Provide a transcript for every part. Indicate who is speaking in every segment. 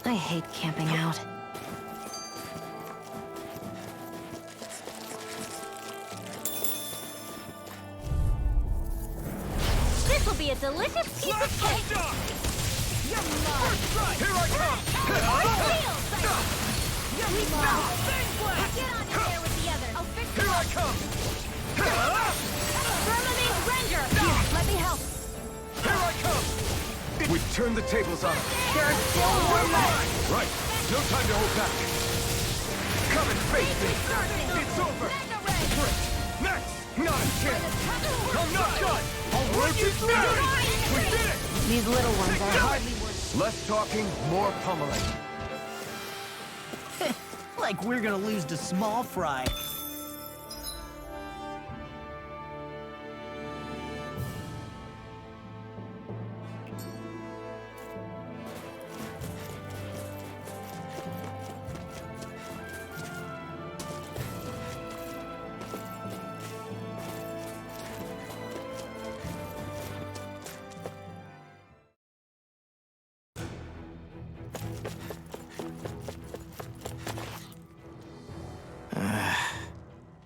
Speaker 1: I hate camping out.
Speaker 2: This will be a delicious piece of cake!
Speaker 3: You're mine! Here I come!
Speaker 2: You're mine! Get on in there with the other! I'll fix
Speaker 3: Here I come!
Speaker 2: Permanent render! Here, let me help!
Speaker 3: Here I come! We've turned the tables on.
Speaker 2: There are still more left!
Speaker 3: Right, no time to hold back. Come and face me! It's over! Great! Next! Not a chance! I'm not done! I'll work it through! We did it!
Speaker 1: These little ones are hardly worth...
Speaker 3: Less talking, more pummeling.
Speaker 4: Like we're gonna lose to small fry.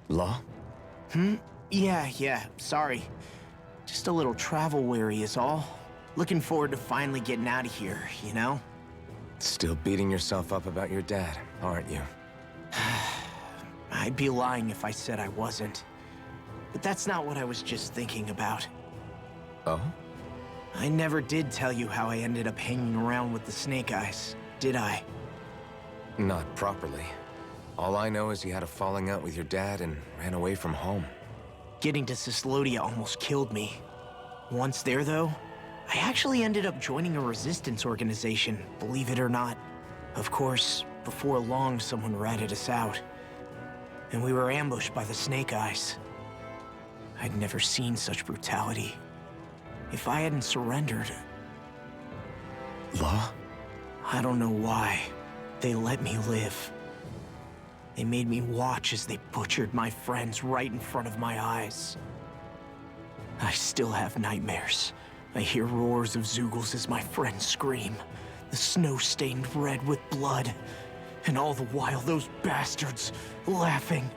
Speaker 3: Law?
Speaker 4: Yeah, sorry. Just a little travel weary is all. Looking forward to finally getting out of here, you know?
Speaker 3: Still beating yourself up about your dad, aren't you?
Speaker 4: I'd be lying if I said I wasn't. But that's not what I was just thinking about.
Speaker 3: Oh?
Speaker 4: I never did tell you how I ended up hanging around with the Snake Eyes, did I?
Speaker 3: Not properly. All I know is you had a falling out with your dad and ran away from home.
Speaker 4: Getting to Cyslodia almost killed me. Once there, though, I actually ended up joining a resistance organization, believe it or not. Of course, before long, someone ratted us out. And we were ambushed by the Snake Eyes. I'd never seen such brutality. If I hadn't surrendered...
Speaker 3: Law?
Speaker 4: I don't know why. They let me live. They made me watch as they butchered my friends right in front of my eyes. I still have nightmares. I hear roars of Zeugles as my friends scream, the snow stained red with blood, and all the while those bastards laughing.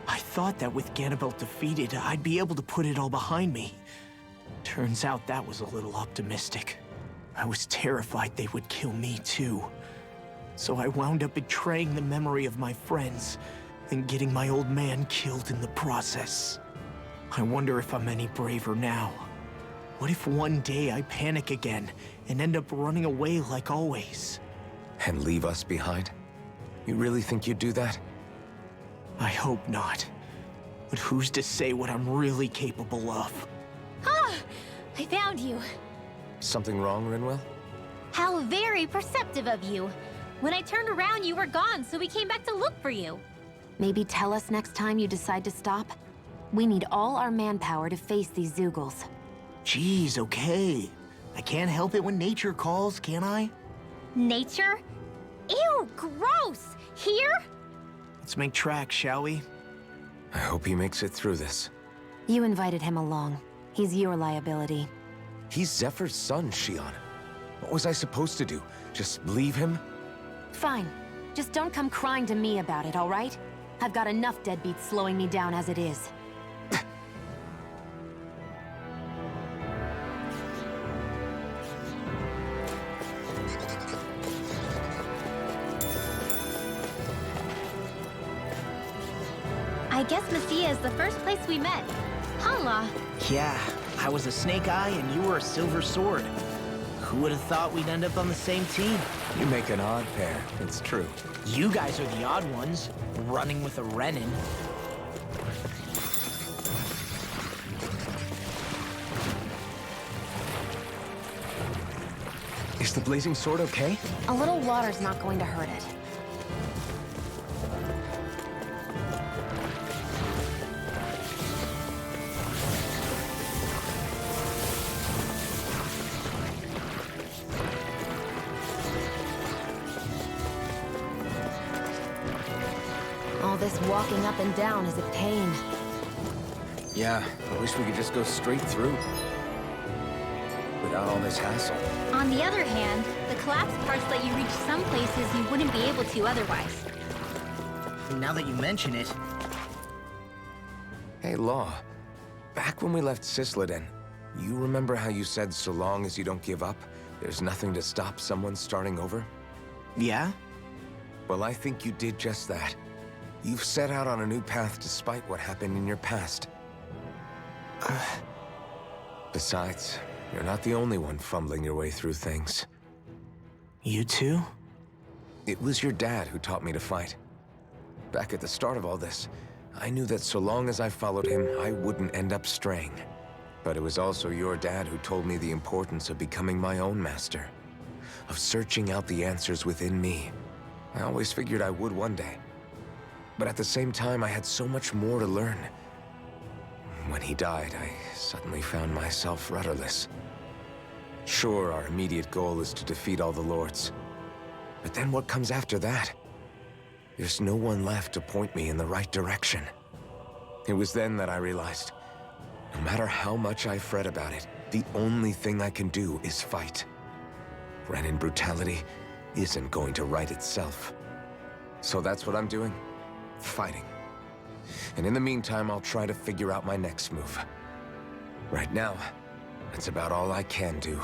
Speaker 4: I thought that with Ganabelt defeated, I'd be able to put it all behind me. Turns out that was a little optimistic. I was terrified they would kill me too. So I wound up betraying the memory of my friends and getting my old man killed in the process. I wonder if I'm any braver now. What if one day I panic again and end up running away like always?
Speaker 3: And leave us behind? You really think you'd do that?
Speaker 4: I hope not. But who's to say what I'm really capable of?
Speaker 2: Ah! I found you.
Speaker 3: Something wrong, Rinwell?
Speaker 2: How very perceptive of you. When I turned around, you were gone, so we came back to look for you.
Speaker 1: Maybe tell us next time you decide to stop? We need all our manpower to face these Zeugles.
Speaker 4: Jeez, okay. I can't help it when nature calls, can I?
Speaker 2: Nature? Ew, gross! Here?
Speaker 4: Let's make tracks, shall we?
Speaker 3: I hope he makes it through this.
Speaker 1: You invited him along. He's your liability.
Speaker 3: He's Zephyr's son, Shionne. What was I supposed to do? Just leave him?
Speaker 1: Fine. Just don't come crying to me about it, all right? I've got enough deadbeats slowing me down as it is.
Speaker 2: I guess Messia is the first place we met. Hala.
Speaker 4: Yeah, I was a Snake Eye and you were a Silver Sword. Who would have thought we'd end up on the same team?
Speaker 3: You make an odd pair, it's true.
Speaker 4: You guys are the odd ones, running with a Renan.
Speaker 3: Is the blazing sword okay?
Speaker 1: A little water's not going to hurt it. All this walking up and down is a pain.
Speaker 3: Yeah, I wish we could just go straight through. Without all this hassle.
Speaker 2: On the other hand, the collapsed parts let you reach some places places you wouldn't be able to otherwise.
Speaker 5: Now that you mention it...
Speaker 6: Hey, Law. Back when we left Cyslodia, you remember how you said so long as you don't give up, there's nothing to stop someone starting over?
Speaker 4: Yeah?
Speaker 6: Well, I think you did just that. You've set out on a new path despite what happened in your past. Besides, you're not the only one fumbling your way through things.
Speaker 4: You too?
Speaker 6: It was your dad who taught me to fight. Back at the start of all this, I knew that so long as I followed him, I wouldn't end up straying. But it was also your dad who told me the importance of becoming my own master. Of searching out the answers within me. I always figured I would one day. But at the same time, I had so much more to learn. When he died, I suddenly found myself rudderless. Sure, our immediate goal is to defeat all the lords. But then what comes after that? There's no one left to point me in the right direction. It was then that I realized, no matter how much I fret about it, the only thing I can do is fight. Renan brutality isn't going to right itself. So that's what I'm doing. Fighting. And in the meantime, I'll try to figure out my next move. Right now, that's about all I can do.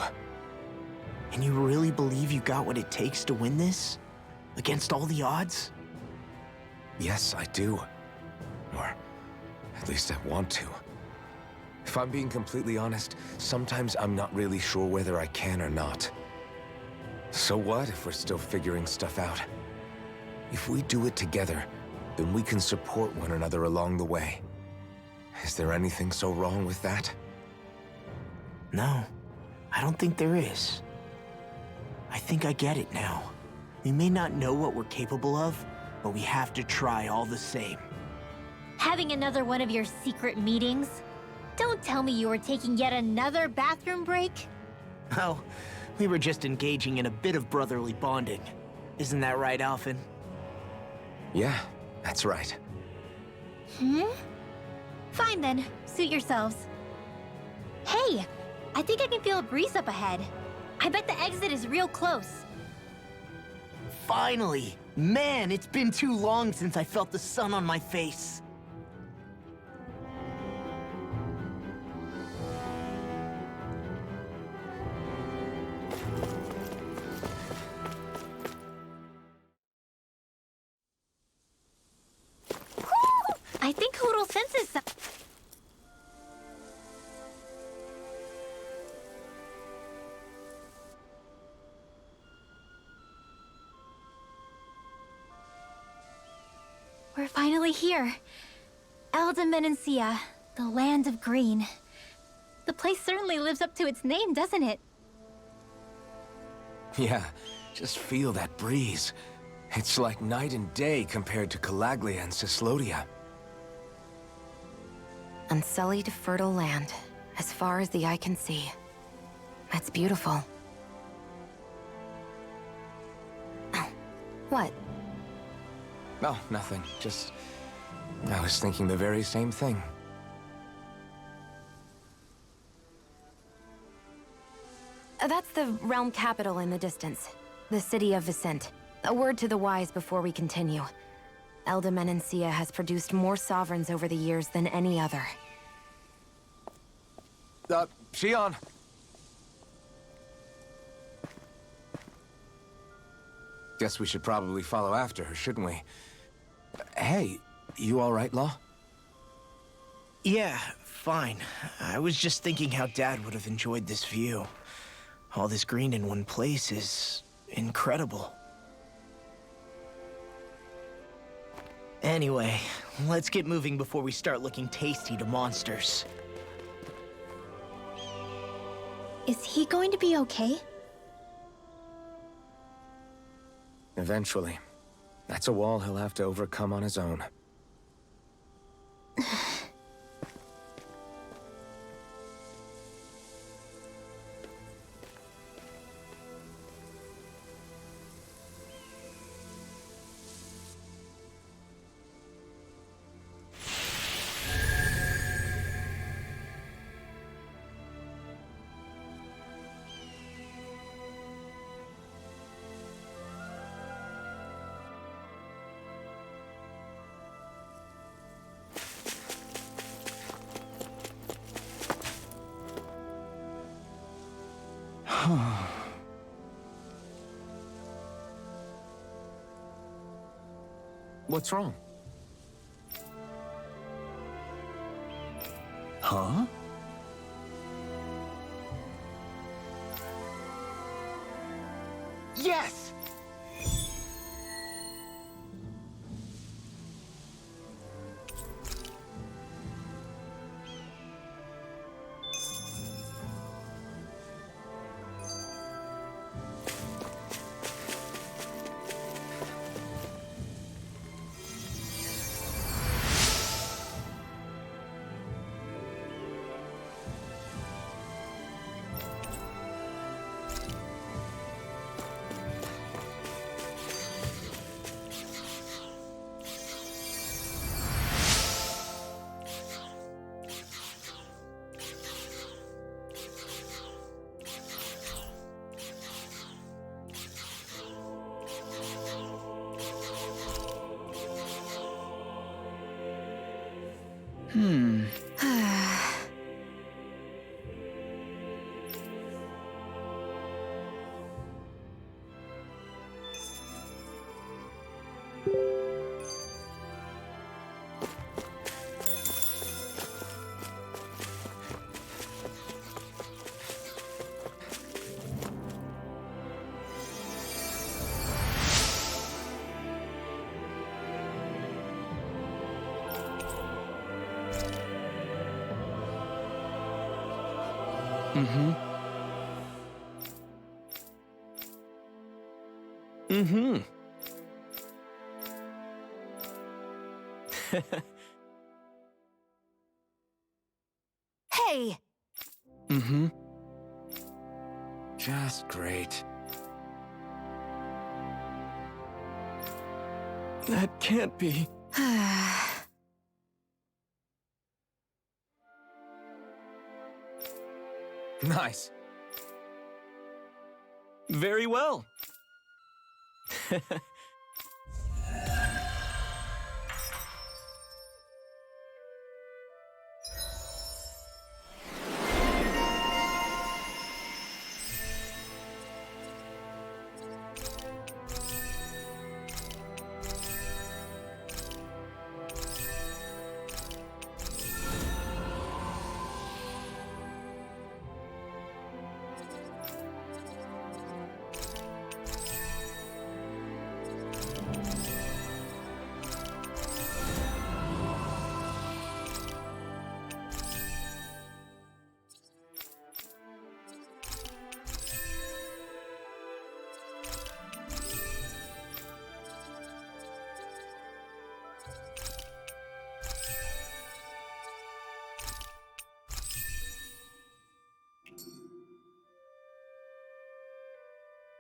Speaker 4: And you really believe you got what it takes to win this? Against all the odds?
Speaker 6: Yes, I do. Or at least I want to. If I'm being completely honest, sometimes I'm not really sure whether I can or not. So what if we're still figuring stuff out? If we do it together, then we can support one another along the way. Is there anything so wrong with that?
Speaker 4: No, I don't think there is. I think I get it now. We may not know what we're capable of, but we have to try all the same.
Speaker 2: Having another one of your secret meetings? Don't tell me you were taking yet another bathroom break?
Speaker 4: Oh, we were just engaging in a bit of brotherly bonding. Isn't that right, Alphen?
Speaker 6: Yeah, that's right.
Speaker 2: Fine then, suit yourselves. Hey, I think I can feel a breeze up ahead. I bet the exit is real close.
Speaker 4: Finally! Man, it's been too long since I felt the sun on my face.
Speaker 2: I think Hoodle senses some. We're finally here. Alphen, the land of green. The place certainly lives up to its name, doesn't it?
Speaker 6: Yeah, just feel that breeze. It's like night and day compared to Calaglia and Cyslodia.
Speaker 1: Unsullied, fertile land, as far as the eye can see. That's beautiful. Oh, what?
Speaker 6: Oh, nothing. Just... I was thinking the very same thing.
Speaker 1: That's the realm capital in the distance. The city of Vicent. A word to the wise before we continue. Alphen has produced more sovereigns over the years than any other.
Speaker 6: Shionne! Guess we should probably follow after her, shouldn't we? Hey, you all right, Law?
Speaker 4: Yeah, fine. I was just thinking how Dad would have enjoyed this view. All this green in one place is incredible. Anyway, let's get moving before we start looking tasty to monsters.
Speaker 2: Is he going to be okay?
Speaker 6: Eventually. That's a wall he'll have to overcome on his own. What's wrong?
Speaker 3: Huh?
Speaker 5: Yes!
Speaker 3: Mm-hmm. Mm-hmm.
Speaker 1: Hey!
Speaker 3: Mm-hmm.
Speaker 6: Just great.
Speaker 3: That can't be.
Speaker 6: Nice.
Speaker 3: Very well.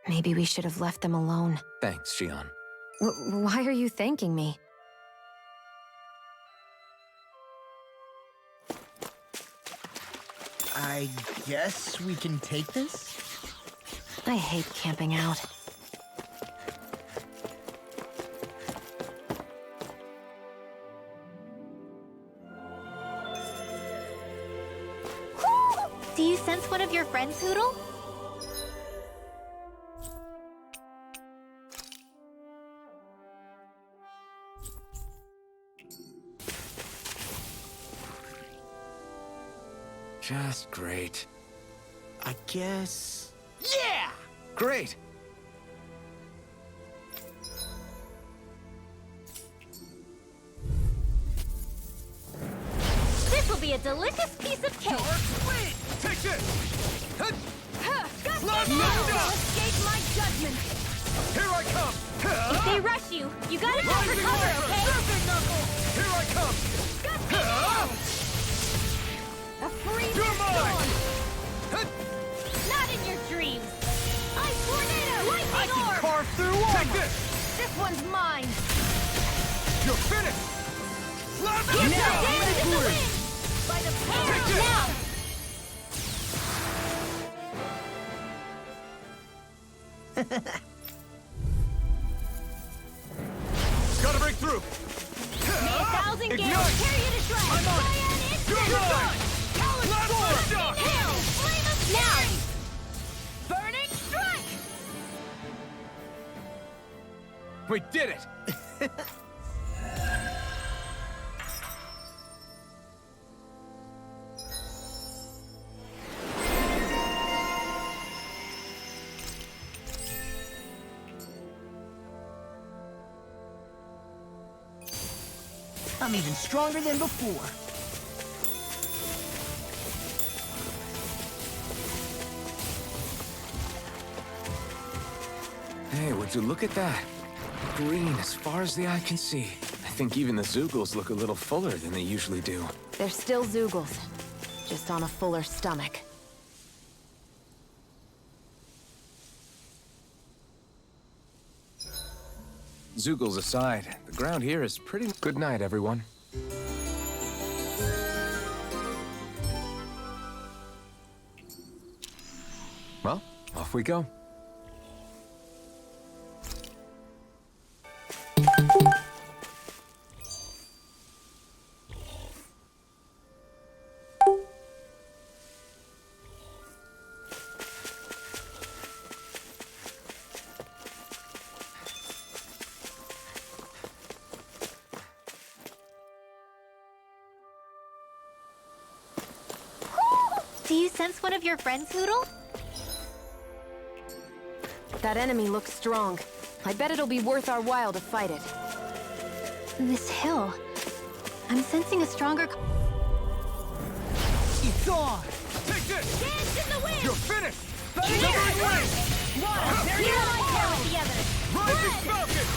Speaker 1: Maybe we should have left them alone.
Speaker 6: Thanks, Shionne.
Speaker 1: Why are you thanking me?
Speaker 5: I guess we can take this?
Speaker 1: I hate camping out.
Speaker 2: Do you sense one of your friends, Hoodle?
Speaker 6: Just great.
Speaker 4: I guess...
Speaker 5: Yeah!
Speaker 6: Great!
Speaker 2: This will be a delicious piece of cake!
Speaker 3: Wait! Take this!
Speaker 2: Let me escape my judgment!
Speaker 3: Here I come!
Speaker 2: If they rush you, you gotta jump for cover, okay?
Speaker 3: Surfing knuckle! Here I come!
Speaker 2: A free
Speaker 3: You're mine!
Speaker 2: Not in your dreams! Ice tornado!
Speaker 3: I
Speaker 2: Lightning
Speaker 3: can
Speaker 2: orb!
Speaker 3: carve through armor! Take this!
Speaker 2: This one's mine!
Speaker 3: You're finished!
Speaker 2: Here's the damage in the wind! By the power
Speaker 3: Take this!
Speaker 2: now!
Speaker 3: Gotta break through!
Speaker 2: May 1,000
Speaker 3: Ignite!
Speaker 2: gales carry you to shrine!
Speaker 3: I'm on it!
Speaker 2: Cyan instant!
Speaker 3: You're mine!
Speaker 2: Callous sword!
Speaker 3: Shock!
Speaker 2: Hail! Flame of fury! Burning strike!
Speaker 3: We did it!
Speaker 5: I'm even stronger than before.
Speaker 6: Hey, would you look at that? Green as far as the eye can see. I think even the Zeugles look a little fuller than they usually do.
Speaker 1: They're still Zeugles, just on a fuller stomach.
Speaker 6: Zeugles aside, the ground here is pretty... Good night, everyone. Well, off we go.
Speaker 2: Do you sense one of your friends, Hootle?
Speaker 1: That enemy looks strong. I bet it'll be worth our while to fight it.
Speaker 2: This hill. I'm sensing a stronger...
Speaker 5: It's on!
Speaker 3: Take this!
Speaker 2: Dance in the wind!
Speaker 3: You're finished!
Speaker 2: Here!
Speaker 3: Severing blade!
Speaker 2: Water! Here I care with the evidence!
Speaker 3: Rising falcon!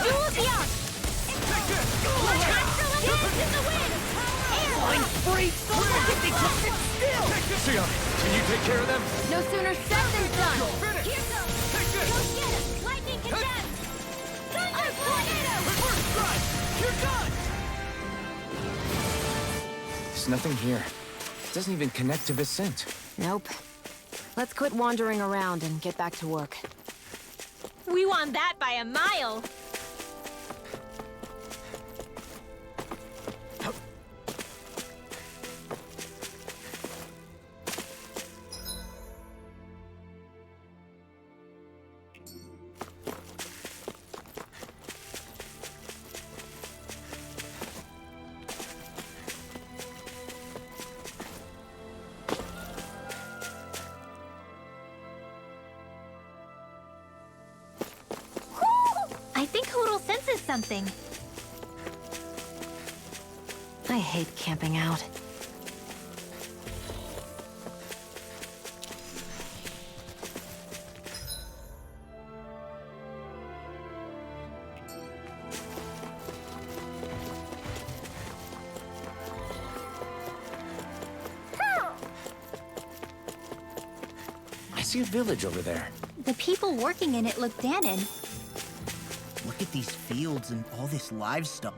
Speaker 2: Duel of the arts!
Speaker 3: Take this!
Speaker 2: Dance in the wind! Air!
Speaker 5: Free! If they can sit still!
Speaker 3: Take this! Shionne, can you take care of them?
Speaker 1: No sooner said than done!
Speaker 3: You're finished!
Speaker 2: Here goes!
Speaker 3: Take this!
Speaker 2: Go get him! Lightning condemned! Thunder tornado!
Speaker 3: First strike! You're done!
Speaker 6: There's nothing here. It doesn't even connect to Vicent.
Speaker 1: Nope. Let's quit wandering around and get back to work.
Speaker 2: We won that by a mile! I think Hootle senses something.
Speaker 1: I hate camping out.
Speaker 6: I see a village over there.
Speaker 2: The people working in it look Dahnan.
Speaker 5: Look at these fields and all this livestock.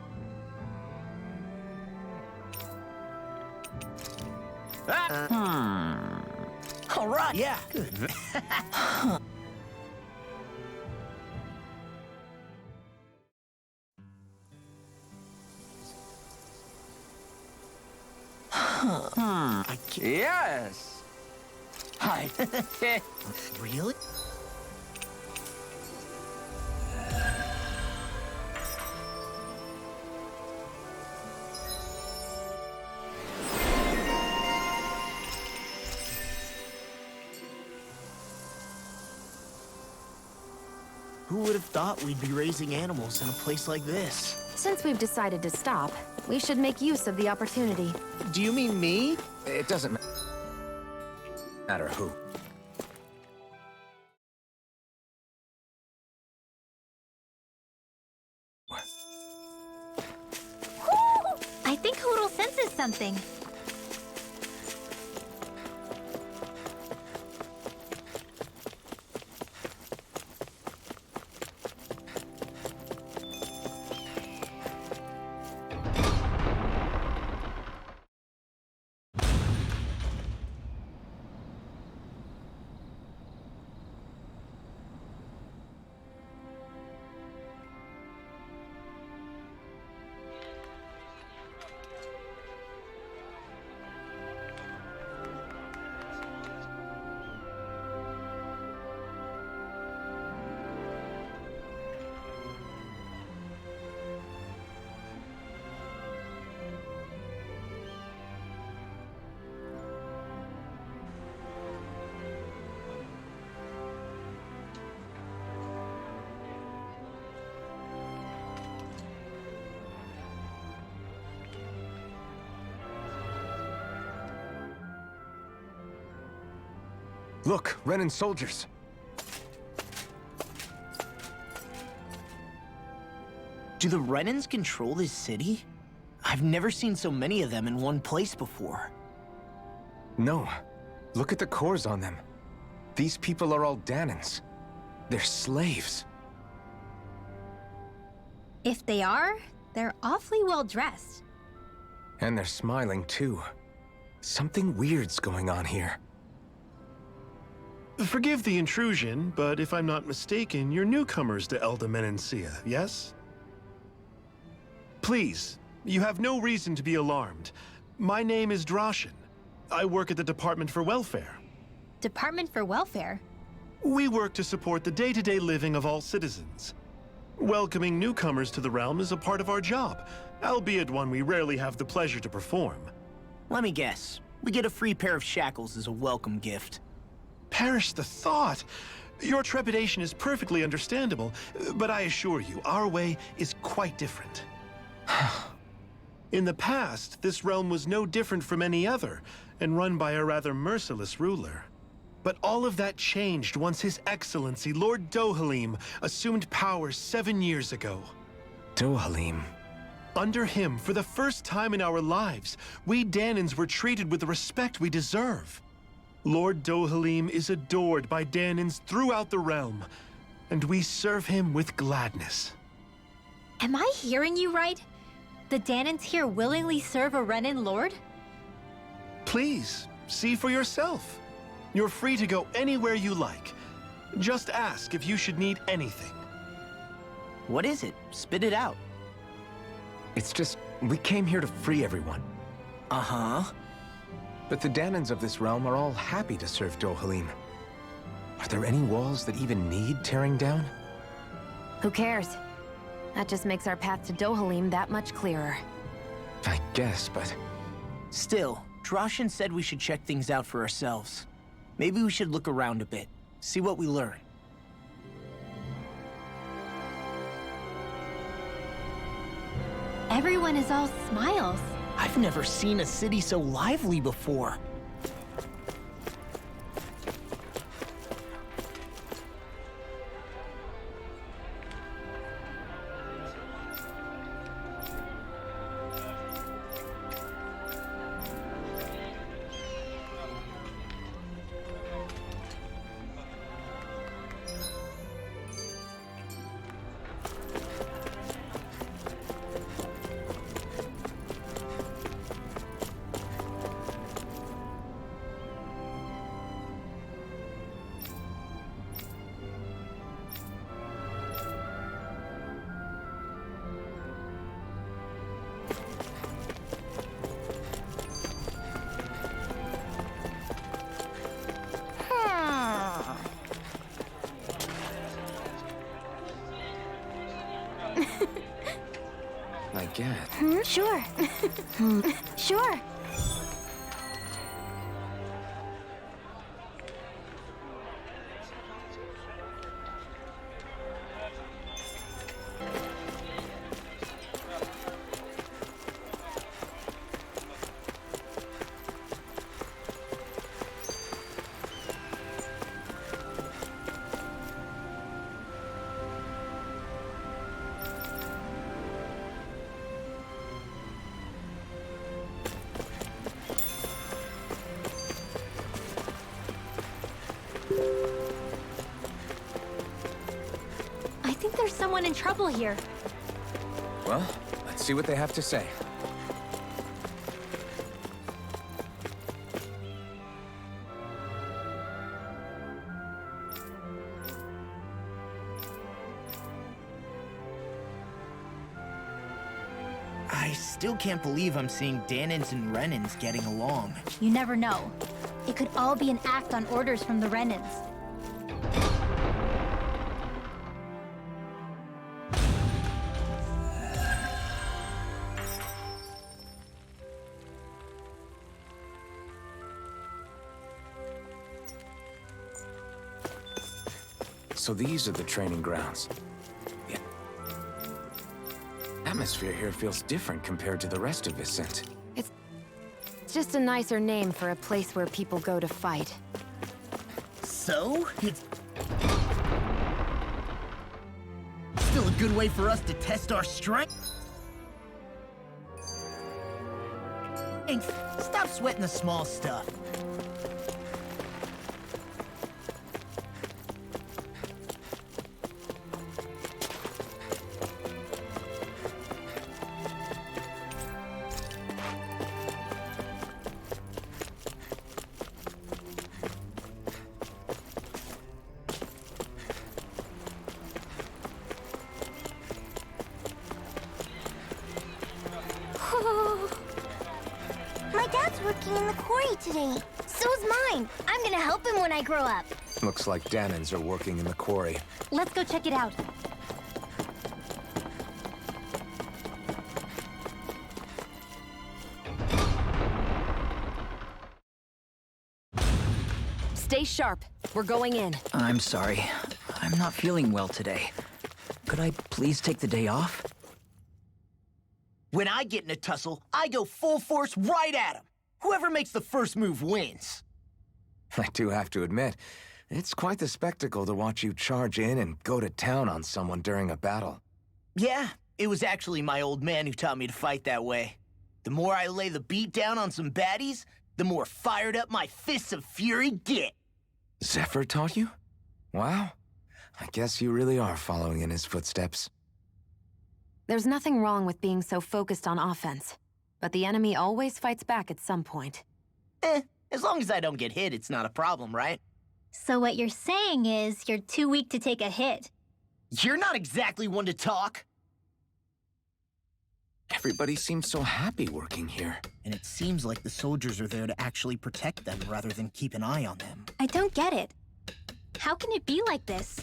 Speaker 5: All right, yeah. Good. I can't...
Speaker 3: Yes!
Speaker 5: Hi. Really? Who would have thought we'd be raising animals in a place like this?
Speaker 1: Since we've decided to stop, we should make use of the opportunity.
Speaker 5: Do you mean me?
Speaker 6: It doesn't matter who.
Speaker 2: I think Hootle senses something.
Speaker 6: Look, Renan soldiers.
Speaker 5: Do the Renans control this city? I've never seen so many of them in one place before.
Speaker 6: No. Look at the cores on them. These people are all Dahnans. They're slaves.
Speaker 2: If they are, they're awfully well dressed.
Speaker 6: And they're smiling too. Something weird's going on here.
Speaker 7: Forgive the intrusion, but if I'm not mistaken, you're newcomers to Elda, yes? Please, you have no reason to be alarmed. My name is Droshin. I work at the Department for Welfare.
Speaker 2: Department for Welfare?
Speaker 7: We work to support the day-to-day living of all citizens. Welcoming newcomers to the realm is a part of our job, albeit one we rarely have the pleasure to perform.
Speaker 5: Let me guess. We get a free pair of shackles as a welcome gift.
Speaker 7: Perish the thought! Your trepidation is perfectly understandable, but I assure you, our way is quite different. In the past, this realm was no different from any other, and run by a rather merciless ruler. But all of that changed once His Excellency, Lord Dohalim, assumed power 7 years ago.
Speaker 6: Dohalim.
Speaker 7: Under him, for the first time in our lives, we Dahnans were treated with the respect we deserve. Lord Dohalim is adored by Dahnans throughout the realm, and we serve him with gladness.
Speaker 2: Am I hearing you right? The Dahnans here willingly serve a Renan lord?
Speaker 7: Please, see for yourself. You're free to go anywhere you like. Just ask if you should need anything.
Speaker 5: What is it? Spit it out.
Speaker 6: It's just, we came here to free everyone.
Speaker 5: Uh-huh.
Speaker 6: But the Dahnans of this realm are all happy to serve Dohalim. Are there any walls that even need tearing down?
Speaker 1: Who cares? That just makes our path to Dohalim that much clearer.
Speaker 6: I guess, but...
Speaker 5: Still, Droshin said we should check things out for ourselves. Maybe we should look around a bit, see what we learn.
Speaker 2: Everyone is all smiles.
Speaker 5: I've never seen a city so lively before.
Speaker 6: I guess.
Speaker 2: Sure. Sure. I think there's someone in trouble here.
Speaker 6: Well, let's see what they have to say.
Speaker 5: I still can't believe I'm seeing Dahnans and Renans getting along.
Speaker 2: You never know. It could all be an act on orders from the Renans.
Speaker 6: So these are the training grounds. The atmosphere here feels different compared to the rest of Vicent.
Speaker 1: It's just a nicer name for a place where people go to fight.
Speaker 5: So, it's still a good way for us to test our strength. Stop sweating the small stuff.
Speaker 2: My dad's working in the quarry today. So's mine. I'm gonna help him when I grow up.
Speaker 6: Looks like Dahnans are working in the quarry.
Speaker 2: Let's go check it out.
Speaker 1: Stay sharp. We're going in.
Speaker 5: I'm sorry. I'm not feeling well today. Could I please take the day off? When I get in a tussle, I go full force right at him. Whoever makes the first move wins.
Speaker 6: I do have to admit, it's quite the spectacle to watch you charge in and go to town on someone during a battle.
Speaker 5: Yeah, it was actually my old man who taught me to fight that way. The more I lay the beat down on some baddies, the more fired up my fists of fury get.
Speaker 6: Zephyr taught you? Wow. I guess you really are following in his footsteps.
Speaker 1: There's nothing wrong with being so focused on offense, but the enemy always fights back at some point.
Speaker 5: As long as I don't get hit, it's not a problem, right?
Speaker 2: So what you're saying is you're too weak to take a hit.
Speaker 5: You're not exactly one to talk.
Speaker 6: Everybody seems so happy working here.
Speaker 5: And it seems like the soldiers are there to actually protect them rather than keep an eye on them.
Speaker 2: I don't get it. How can it be like this?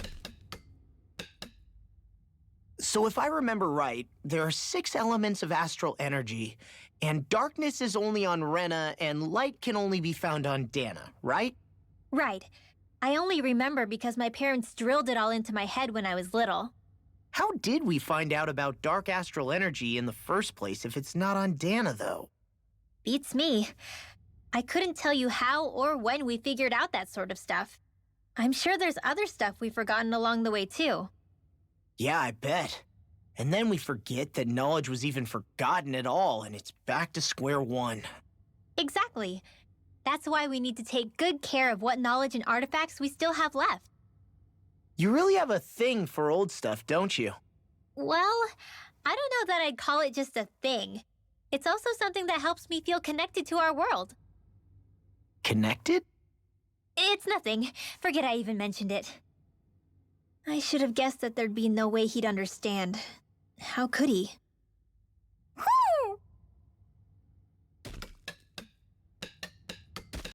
Speaker 5: So if I remember right, there are 6 elements of astral energy, and darkness is only on Renan, and light can only be found on Dahnan, right?
Speaker 2: Right. I only remember because my parents drilled it all into my head when I was little.
Speaker 5: How did we find out about dark astral energy in the first place if it's not on Dahnan, though?
Speaker 2: Beats me. I couldn't tell you how or when we figured out that sort of stuff. I'm sure there's other stuff we've forgotten along the way, too.
Speaker 5: Yeah, I bet. And then we forget that knowledge was even forgotten at all, and it's back to square one.
Speaker 2: Exactly. That's why we need to take good care of what knowledge and artifacts we still have left.
Speaker 5: You really have a thing for old stuff, don't you?
Speaker 2: Well, I don't know that I'd call it just a thing. It's also something that helps me feel connected to our world.
Speaker 5: Connected?
Speaker 2: It's nothing. Forget I even mentioned it. I should have guessed that there'd be no way he'd understand. How could he?